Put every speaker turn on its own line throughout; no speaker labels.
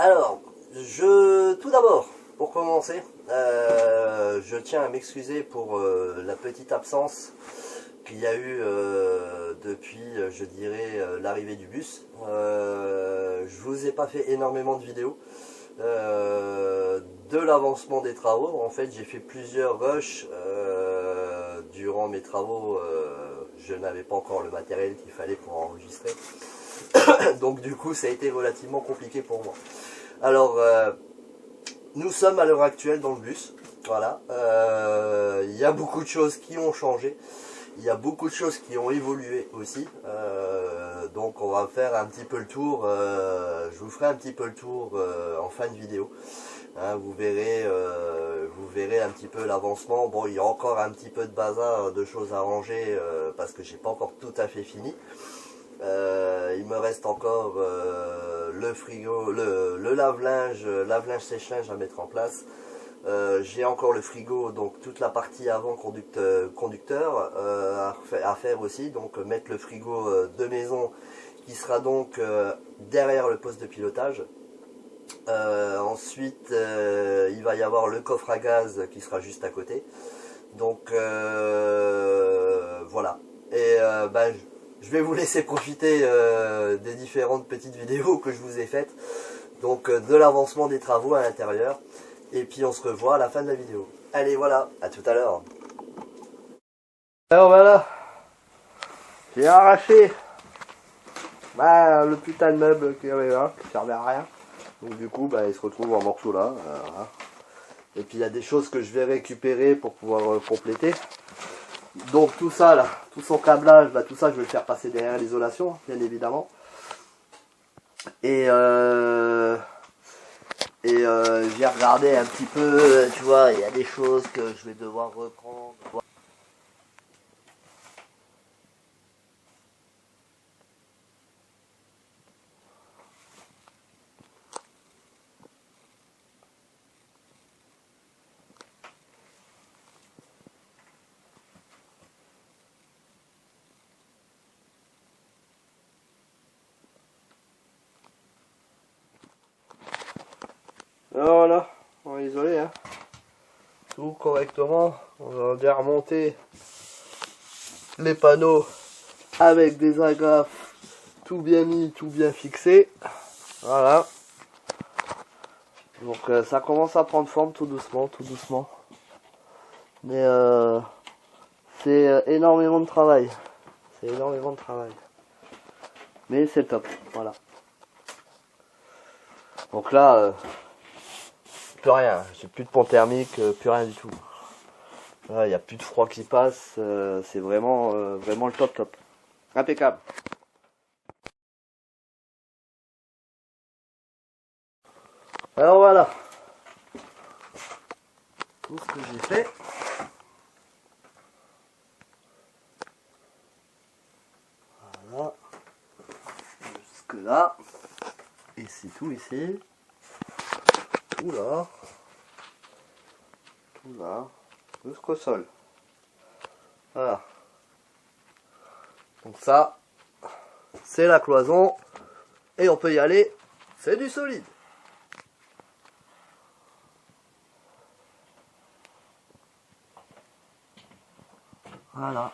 Alors, tout d'abord, pour commencer, je tiens à m'excuser pour la petite absence qu'il y a eu depuis, je dirais, l'arrivée du bus. Je vous ai pas fait énormément de vidéos de l'avancement des travaux. En fait, j'ai fait plusieurs rushs durant mes travaux. Je n'avais pas encore le matériel qu'il fallait pour enregistrer. Donc du coup, ça a été relativement compliqué pour moi. Alors, nous sommes à l'heure actuelle dans le bus. Voilà. Il y a beaucoup de choses qui ont changé. Il y a beaucoup de choses qui ont évolué aussi. Donc on va faire un petit peu le tour. Je vous ferai un petit peu le tour en fin de vidéo. Hein, vous verrez un petit peu l'avancement. Bon, il y a encore un petit peu de bazar, de choses à ranger parce que j'ai pas encore tout à fait fini. Il me reste encore le frigo, le lave-linge, sèche-linge à mettre en place. J'ai encore le frigo, donc toute la partie avant conducteur à faire aussi. Donc mettre le frigo de maison qui sera donc derrière le poste de pilotage. Ensuite, il va y avoir le coffre à gaz qui sera juste à côté. Donc voilà. Et je vais vous laisser profiter des différentes petites vidéos que je vous ai faites. Donc de l'avancement des travaux à l'intérieur. Et puis on se revoit à la fin de la vidéo. Allez, voilà, à tout à l'heure. Alors voilà, j'ai arraché le putain de meuble qui avait là, qui servait à rien. Donc du coup, il se retrouve en morceaux là. Voilà. Et puis il y a des choses que je vais récupérer pour pouvoir compléter. Donc tout ça là, tout son câblage, tout ça je vais le faire passer derrière l'isolation, bien évidemment. Et j'ai regardé un petit peu, tu vois, il y a des choses que je vais devoir reprendre. Alors voilà, on va isoler hein. Tout correctement. On va bien remonter les panneaux avec des agrafes, tout bien mis, tout bien fixé. Voilà. Donc ça commence à prendre forme tout doucement, tout doucement. Mais c'est énormément de travail. C'est énormément de travail. Mais c'est top, voilà. Donc là, plus rien, j'ai plus de pont thermique, plus rien du tout. Il n'y a plus de froid qui passe, c'est vraiment, vraiment le top top. Impeccable. Alors voilà, tout ce que j'ai fait. Voilà, jusque là, et c'est tout ici. Tout là, jusqu'au sol. Voilà. Donc ça, c'est la cloison, et on peut y aller, c'est du solide. Voilà.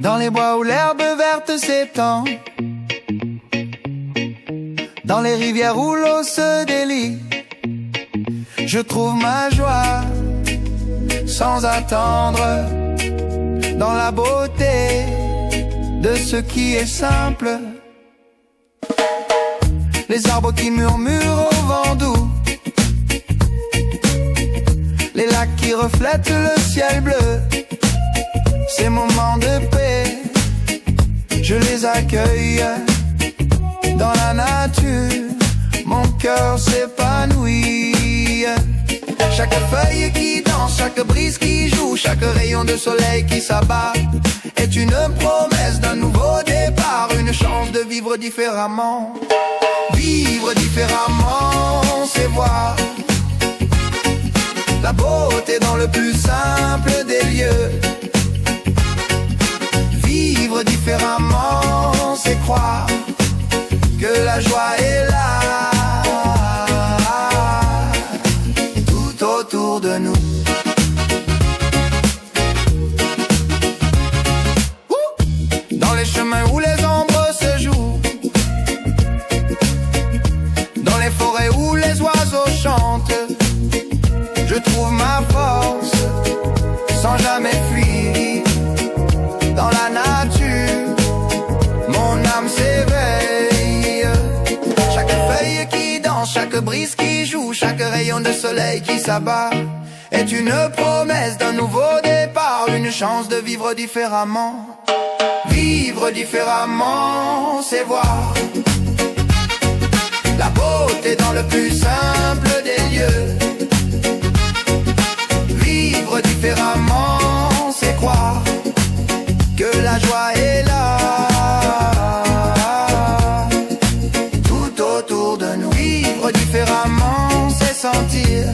Dans les bois où l'herbe verte s'étend, dans les rivières où l'eau se délie, je trouve ma joie sans attendre, dans la beauté de ce qui est simple. Les arbres qui murmurent au vent doux, les lacs qui reflètent le ciel bleu. Ces moments de paix, je les accueille dans la nature. Mon cœur s'épanouit. Chaque feuille qui danse, chaque brise qui joue, chaque rayon de soleil qui s'abat est une promesse d'un nouveau départ, une chance de vivre différemment. Vivre différemment, c'est voir la beauté dans le plus simple des lieux. Vivre différemment, c'est croire que la joie est là, tout autour de nous. Dans les chemins où les ombres se jouent, dans les forêts où les oiseaux chantent, je trouve ma force sans jamais fuir. Dans la nature, mon âme s'éveille. Chaque feuille qui danse, chaque brise qui joue, chaque rayon de soleil qui s'abat est une promesse d'un nouveau départ, une chance de vivre différemment. Vivre différemment, c'est voir la beauté dans le plus simple des lieux. Vivre différemment, c'est croire que la joie est là, tout autour de nous. Vivre différemment, c'est sentir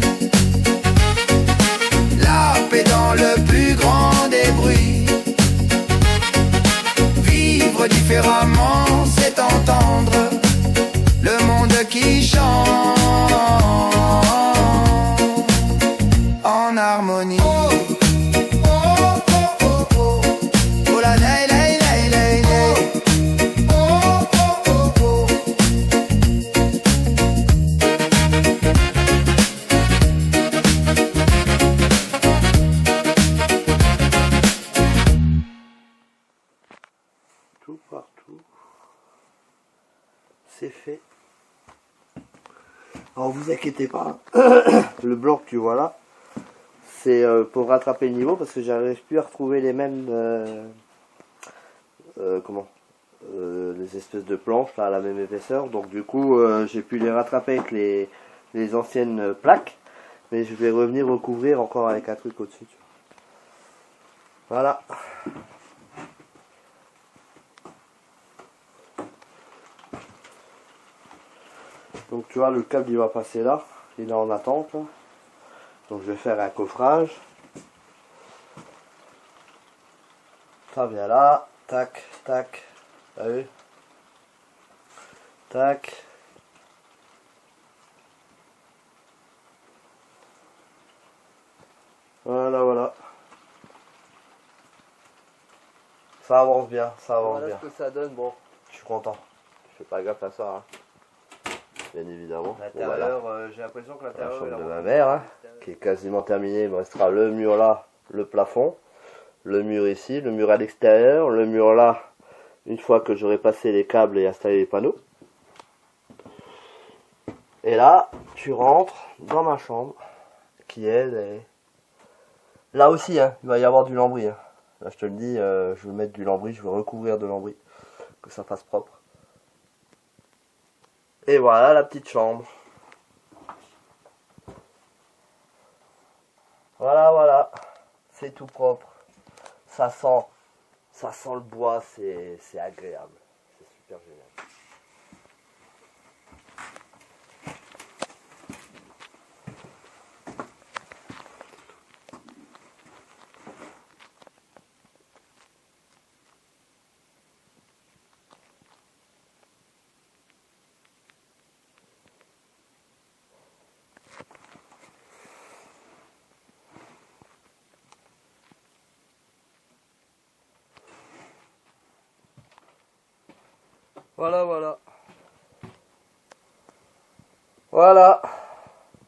la paix dans le plus grand des bruits. Vivre différemment, c'est entendre le monde qui chante en harmonie.
Tout partout, c'est fait. Alors vous inquiétez pas, le blanc que tu vois là, c'est pour rattraper le niveau parce que j'arrive plus à retrouver les mêmes les espèces de planches là à la même épaisseur, donc du coup j'ai pu les rattraper avec les anciennes plaques, mais je vais revenir recouvrir encore avec un truc au dessus. Voilà. Donc tu vois, le câble il va passer là, il est en attente là. Donc je vais faire un coffrage. Ça vient là, tac, tac, t'as vu? Tac. Voilà, voilà. Ça avance bien, ça avance bien. Voilà ce que ça donne, bon, je suis content. Je fais pas gaffe à ça, hein. Bien évidemment. L'intérieur, voilà. J'ai l'impression que l'intérieur la chambre de ma mère, hein, qui est quasiment terminée. Il me restera le mur là, le plafond, le mur ici, le mur à l'extérieur, le mur là, une fois que j'aurai passé les câbles et installé les panneaux. Et là, tu rentres dans ma chambre, qui elle est... Là aussi, hein, il va y avoir du lambris. Hein. Là, je te le dis, je vais mettre du lambris, je vais recouvrir de lambris, que ça fasse propre. Et voilà la petite chambre. Voilà, voilà. C'est tout propre. Ça sent le bois, c'est agréable. C'est super génial. Voilà, voilà. Voilà.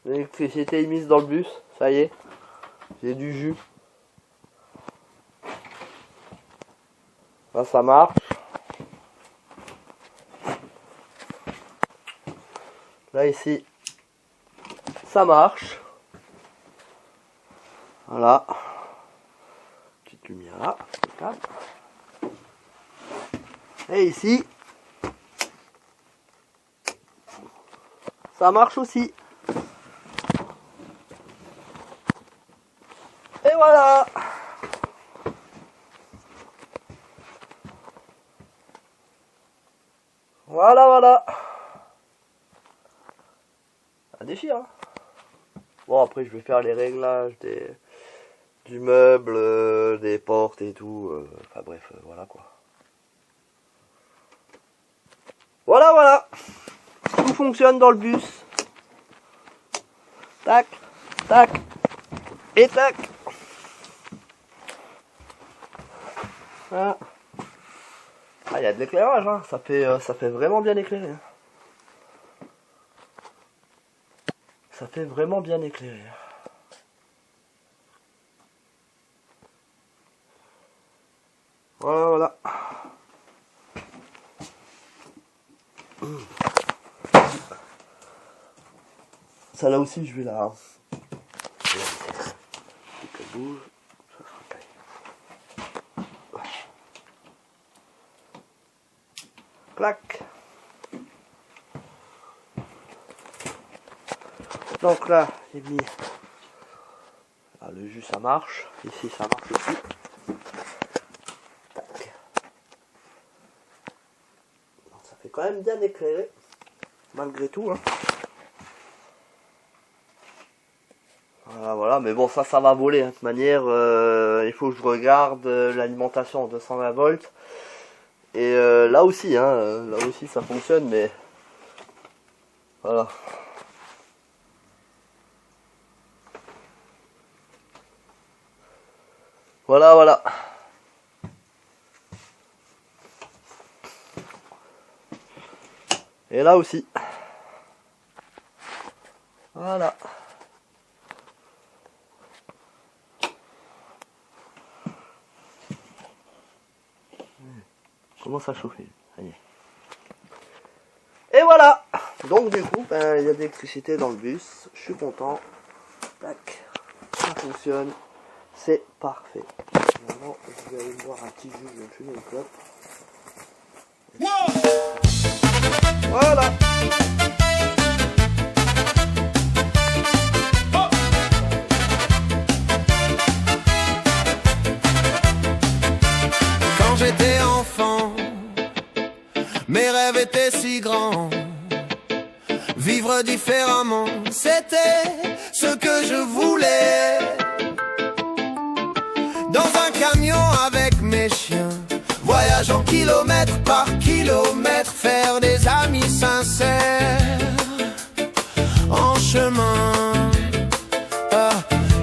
L'électricité est mise dans le bus. Ça y est. J'ai du jus. Là, ça marche. Là, ici, ça marche. Voilà. Petite lumière là. Et ici, ça marche aussi. Voilà, voilà. Un défi, hein. Bon, après, je vais faire les réglages du meuble, des portes et tout. Enfin, bref, voilà, quoi. Voilà, voilà. Tout fonctionne dans le bus. Tac, tac, et tac. Voilà. Ah, il y a de l'éclairage, hein. Ça fait vraiment bien éclairé. Hein. Ça fait vraiment bien éclairé. Voilà, voilà. Ça là aussi, je vais la... qu'elle bouge, ça sera calé. Clac. Donc là, j'ai mis... Ah, le jus, ça marche. Ici, ça marche aussi. Tac. Donc, ça fait quand même bien éclairé. Malgré tout, hein. Voilà, voilà, mais bon, ça va voler, hein. De toute manière, il faut que je regarde l'alimentation en 220 volts. Et là aussi, hein, là aussi ça fonctionne, mais voilà. Voilà, voilà. Et là aussi. Voilà. Commence à chauffer. Allez. Et voilà. Donc du coup, ben, il y a de l'électricité dans le bus. Je suis content. Tac. Ça fonctionne. C'est parfait. Maintenant, je vais aller boire un petit jus. Je vais fumer une clope. Voilà.
Quand j'étais enfant, mes rêves étaient si grands. Vivre différemment, c'était ce que je voulais. Dans un camion avec mes chiens, voyageant kilomètre par kilomètre, faire des amis sincères. En chemin,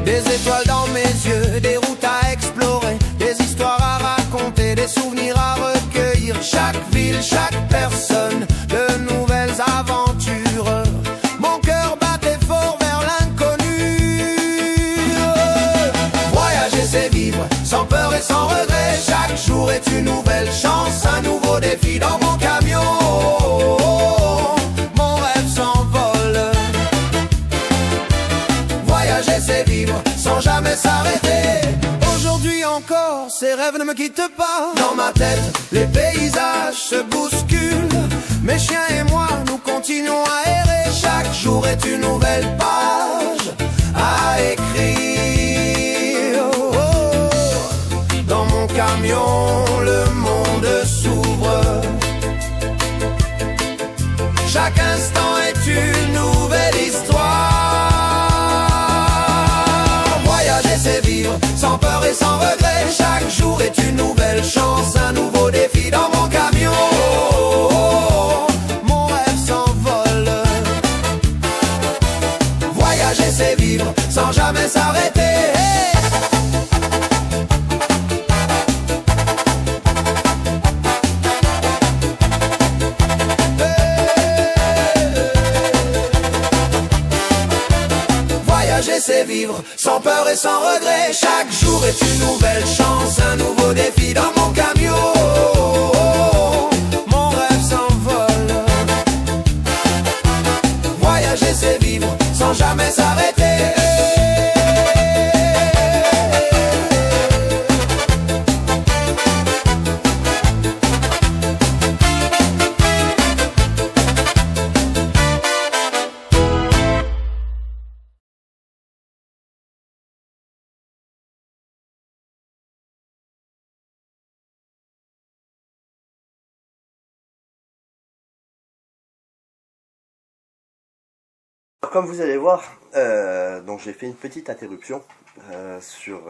des étoiles dans mes yeux, des routes à explorer, des histoires à raconter, des souvenirs à recueillir. Chaque ville, chaque personne, de nouvelles aventures. Mon cœur battait fort vers l'inconnu. Voyager, c'est vivre, sans peur et sans regret. Chaque jour est une nouvelle chance, un nouveau défi dans mon camion. Mon rêve s'envole. Voyager, c'est vivre, sans jamais s'arrêter. Aujourd'hui encore, ces rêves ne me quittent pas. Dans ma tête, les paysages se bousculent. Mes chiens et moi, nous continuons à errer. Chaque jour est une nouvelle page à écrire. Dans mon camion, le monde s'ouvre. Chaque instant est une nouvelle histoire. Voyager, c'est vivre, sans peur et sans regret. Chaque jour est une nouvelle chance, un nouveau défi dans mon camion. Mon rêve s'envole. Voyager, c'est vivre, sans jamais s'arrêter. Voyager, c'est vivre, sans peur et sans regret. Chaque jour est une nouvelle chance, un nouveau défi dans mon camion. Mon rêve s'envole. Voyager, c'est vivre, sans jamais s'arrêter.
comme vous allez voir, donc j'ai fait une petite interruption sur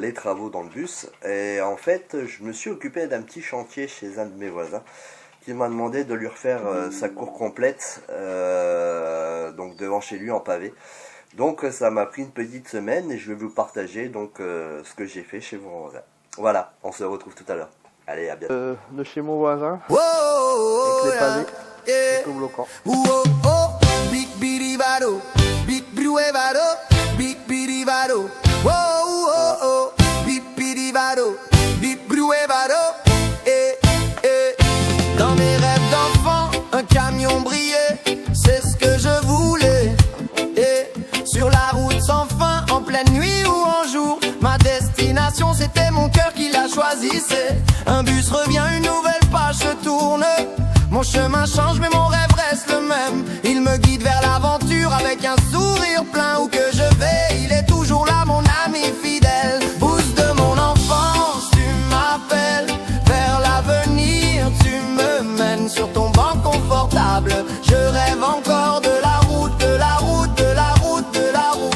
les travaux dans le bus. Et en fait, je me suis occupé d'un petit chantier chez un de mes voisins qui m'a demandé de lui refaire sa cour complète, donc devant chez lui en pavé. Donc ça m'a pris une petite semaine et je vais vous partager donc ce que j'ai fait chez mon voisin. Voilà, on se retrouve tout à l'heure. Allez, à bientôt.
De chez mon voisin,
Whoa,
avec les pavés,
yeah.
tout bloquant.
Whoa, oh, big bitty vado, big bitty vado, big bitty vado. Whoa, oh, oh, big bitty vado, big bitty vado. Eh, eh. Dans mes rêves d'enfant, un camion brillait, c'est ce que je voulais. Et sur la route sans fin, en pleine nuit ou en jour, ma destination c'était mon cœur qui la choisissait. Un bus revient, une nouvelle page se tourne. Mon chemin change mais mon rêve reste le même. Il me guide vers l'aventure avec un sourire plein. Où que je vais, il est toujours là, mon ami fidèle. Boost de mon enfance, tu m'appelles. Vers l'avenir, tu me mènes sur ton banc confortable. Je rêve encore de la route, de la route, de la route, de la route.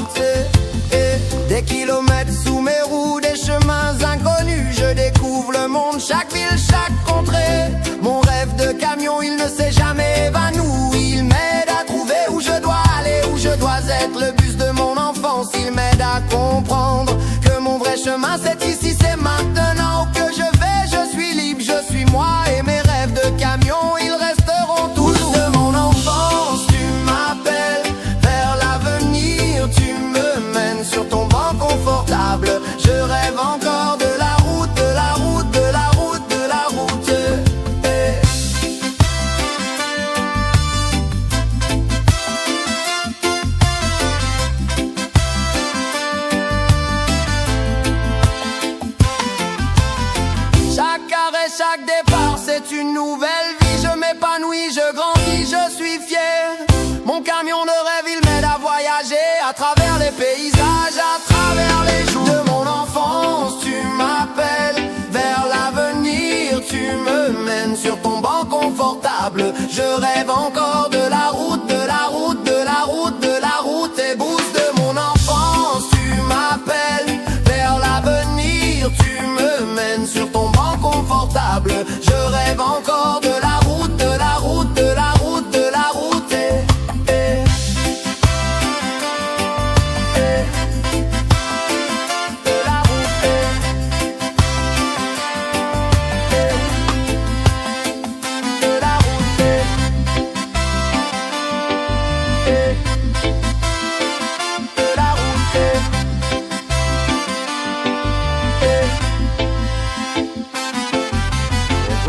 Des kilomètres sous mes roues, des chemins inconnus. Je découvre le monde, chaque ville, chaque contrée. Mon rêve de camion, il ne s'est jamais évanoui. Il m'aide à trouver où je dois aller, où je dois être. Le bus de mon enfance, il m'aide à comprendre que mon vrai chemin c'est ici, c'est maintenant. Où que je vais, je suis libre, je suis moi. Et mes rêves de camion, ils resteront tous de mon enfance. Tu m'appelles vers l'avenir, tu me mènes sur ton banc confortable. Je rêve encore de la route, de la route, de la route, de la route. Chaque arrêt, chaque départ, c'est une nouvelle vie. Je m'épanouis, je grandis, je suis fier. Mon camion de rêve, il m'aide à voyager à travers les paysages, à travers les jours de mon enfance. Tu m'appelles vers l'avenir, tu me mènes sur ton banc confortable. Je rêve encore de la route, de la route, de la route, de la route. Et boost de mon enfance, tu m'appelles vers l'avenir, tu me mènes sur ton banc confortable. Je rêve encore de la route, de la route, de la route, de la route.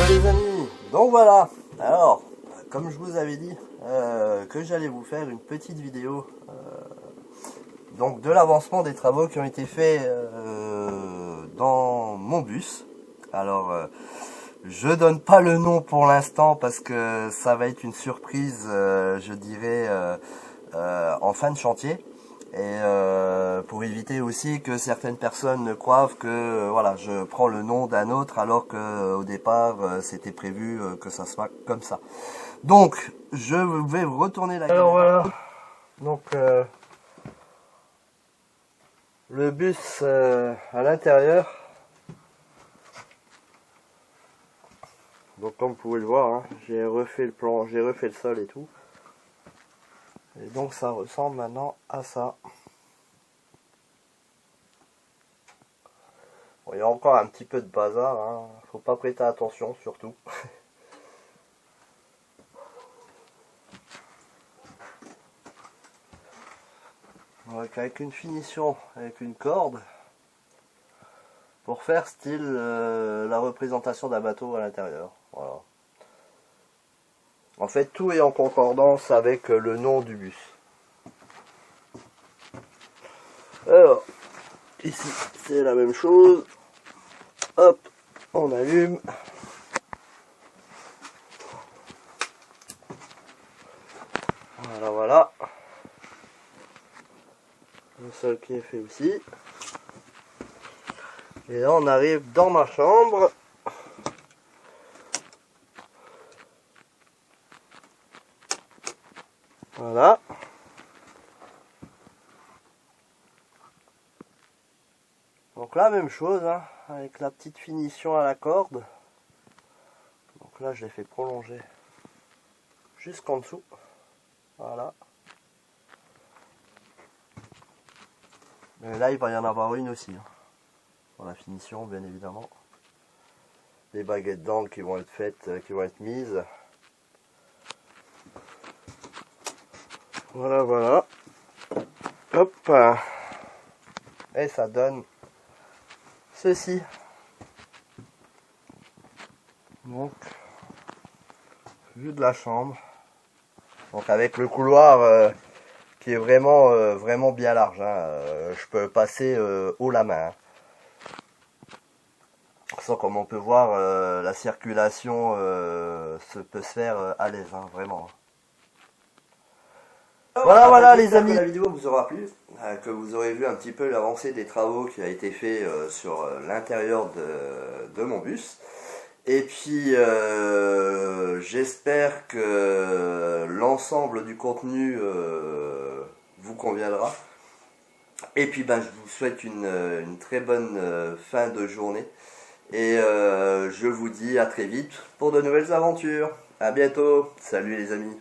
Les amis, donc voilà, alors comme je vous avais dit que j'allais vous faire une petite vidéo donc de l'avancement des travaux qui ont été faits dans mon bus. Alors je donne pas le nom pour l'instant parce que ça va être une surprise, je dirais en fin de chantier. Et pour éviter aussi que certaines personnes croient que voilà, je prends le nom d'un autre alors que au départ c'était prévu que ça soit comme ça. Donc je vais retourner la caméra. Alors voilà, donc le bus à l'intérieur. Donc comme vous pouvez le voir, hein, j'ai refait le plan, j'ai refait le sol et tout. Et donc ça ressemble maintenant à ça. Bon, il y a encore un petit peu de bazar, hein. Faut pas prêter attention surtout. Donc avec une finition, avec une corde, pour faire style la représentation d'un bateau à l'intérieur. Voilà. En fait, tout est en concordance avec le nom du bus. Alors, ici, c'est la même chose. Hop, on allume. Voilà, voilà. Le sol qui est fait aussi. Et là, on arrive dans ma chambre. Voilà. Donc là, même chose, hein, avec la petite finition à la corde. Donc là, je l'ai fait prolonger jusqu'en dessous. Voilà. Et là, il va y en avoir une aussi. Hein, pour la finition, bien évidemment. Des baguettes d'angle qui vont être faites, qui vont être mises. Voilà, voilà. Hop. Et ça donne ceci. Donc, vue de la chambre. Donc avec le couloir qui est vraiment, vraiment bien large. Hein. Je peux passer haut la main. Hein. Sans, comme on peut voir, la circulation peut se faire à l'aise, hein, vraiment. Voilà, voilà les amis, la vidéo vous aura plu, que vous aurez vu un petit peu l'avancée des travaux qui a été fait sur l'intérieur de mon bus. Et puis j'espère que l'ensemble du contenu vous conviendra. Et puis ben, je vous souhaite une très bonne fin de journée. Et je vous dis à très vite pour de nouvelles aventures. À bientôt, salut les amis.